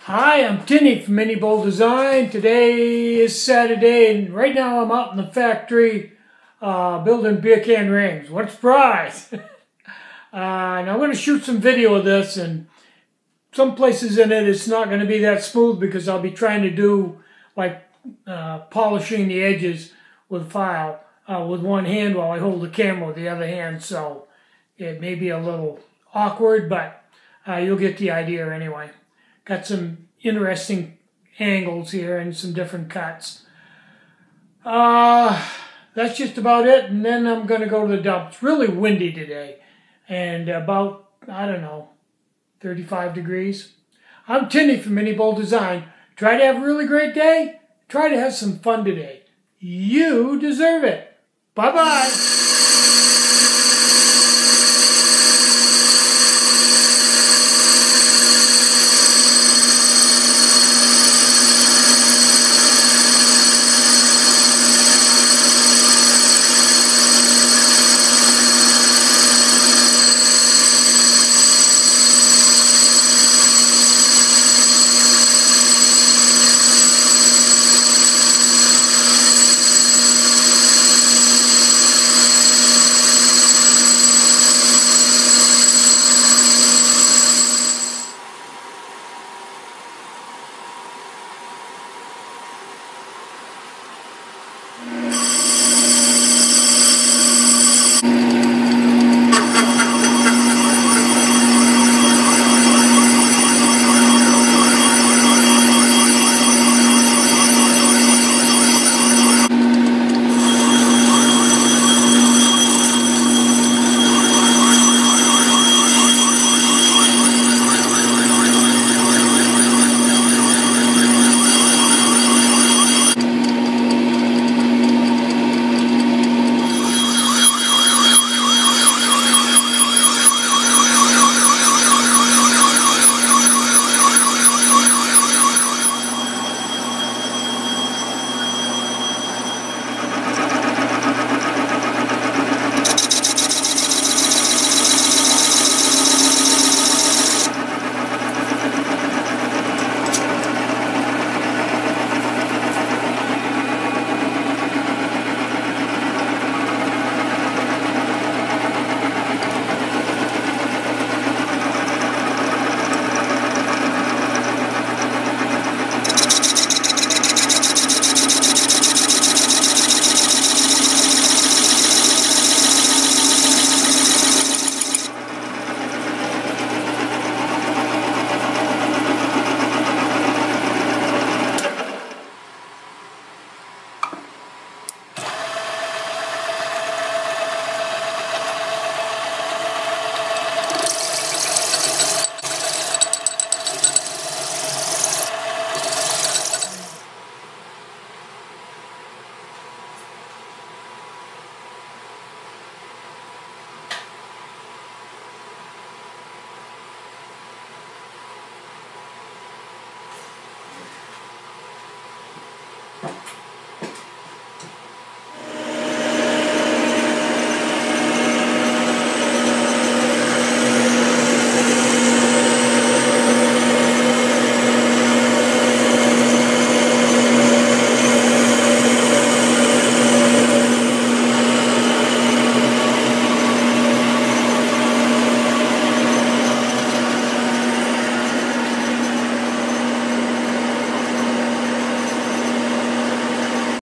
Hi, I'm Tinny from Mini Bowl Design. Today is Saturday, and right now I'm out in the factory building beer can rings. What a surprise! And I'm going to shoot some video of this, and some places in it it's not going to be that smooth because I'll be trying to do like polishing the edges with file with one hand while I hold the camera with the other hand. So it may be a little awkward, but you'll get the idea anyway. Got some interesting angles here and some different cuts. That's just about it. And then I'm going to go to the dump. It's really windy today. And about, I don't know, 35 degrees. I'm Tinny from Mini Bowl Design. Try to have a really great day. Try to have some fun today. You deserve it. Bye-bye.